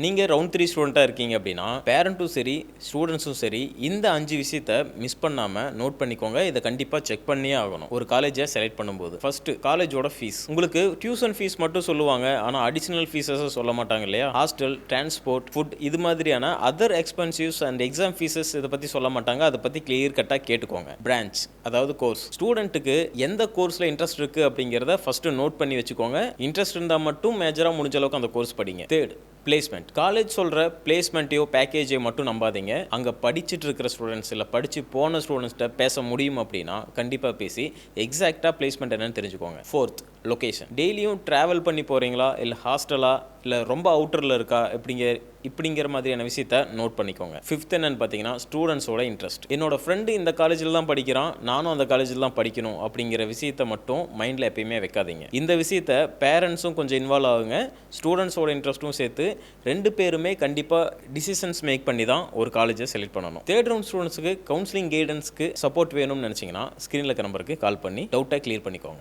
நீங்க ரவுண்ட் 3 ஸ்டூடெண்ட்டா இருக்கீங்க அப்படின்னா, பேரண்ட்டும் சரி, ஸ்டூடண்ட்ஸும் சரி, இந்த 5 விஷயத்த மிஸ் பண்ணாம நோட் பண்ணிக்கோங்க. இத கண்டிப்பா செக் பண்ணியே ஆகணும். ஒரு காலேஜ செலக்ட் பண்ணும்போது. ஃபர்ஸ்ட் காலேஜோட ஃபீஸ். உங்களுக்கு டியூஷன் ஃபீஸ் மட்டும் சொல்லுவாங்க. ஆனா அடிஷனல் ஃபீஸஸ் சொல்ல மாட்டாங்க இல்லையா? ஹாஸ்டல், டிரான்ஸ்போர்ட், ஃபுட் இது மாதிரியான அதர் எக்ஸ்பென்சிவ்ஸ் அண்ட் எக்ஸாம் ஃபீஸஸ் இத பத்தி சொல்ல மாட்டாங்க. அத பத்தி கிளியர் கட்டா கேட்டுக்கோங்க. பிரான்ச் அதாவது கோர்ஸ். ஸ்டூடெண்ட்டுக்கு எந்த கோர்ஸ்ல இன்ட்ரெஸ்ட் இருக்கு அப்படிங்கறத ஃபர்ஸ்ட் நோட் பண்ணி வச்சுக்கோங்க. இன்ட்ரெஸ்ட் இருந்தா மட்டும் மேஜரா முடிஞ்ச அளவுக்கு அந்த கோர்ஸ் படிங்க. Third placement. காலேஜ் சொல்கிற பிளேஸ்மெண்ட்டையோ பேக்கேஜையோ மட்டும் நம்பாதீங்க. அங்கே படிச்சுட்டு இருக்கிற ஸ்டூடெண்ட்ஸ் இல்லை படித்து போன ஸ்டூடெண்ட்ஸ்கிட்ட பேச முடியும் அப்படின்னா கண்டிப்பாக பேசி எக்ஸாக்டாக பிளேஸ்மெண்ட் என்னன்னு தெரிஞ்சுக்கோங்க. Fourth location. டெய்லியும் ட்ராவல் பண்ணி போகிறீங்களா இல்லை ஹாஸ்டலா இல்லை ரொம்ப அவுட்டரில் இருக்கா இப்படிங்கிற மாதிரியான விஷயத்த நோட் பண்ணிக்கோங்க. ஃபிஃப்த் என்னன்னு பார்த்தீங்கன்னா ஸ்டூடெண்ட்ஸோட இன்ட்ரெஸ்ட். என்னோட ஃப்ரெண்டு இந்த காலேஜில் தான் படிக்கிறான், நானும் அந்த காலேஜில் தான் படிக்கணும் அப்படிங்கிற விஷயத்த மட்டும் மைண்டில் எப்பயுமே வைக்காதீங்க. இந்த விஷயத்த பேரண்ட்ஸும் கொஞ்சம் இன்வால்வ் ஆகுங்க, ஸ்டூடெண்ட்ஸோட இன்ட்ரெஸ்ட்டும் சேர்த்து 2 பேருமே கண்டிப்பாக டிசிஷன்ஸ் மேக் பண்ணி தான் ஒரு காலேஜை செலக்ட் பண்ணணும். தேர்ட் ரவுண்ட் ஸ்டூடெண்ட்ஸுக்கு கவுன்சிலிங் கைடன்ஸ்க்கு சப்போர்ட் வேணும்னு நினச்சிங்கன்னா ஸ்க்ரீனில் இருக்க நம்பருக்கு கால் பண்ணி டவுட்டை கிளியர் பண்ணிக்கோங்க.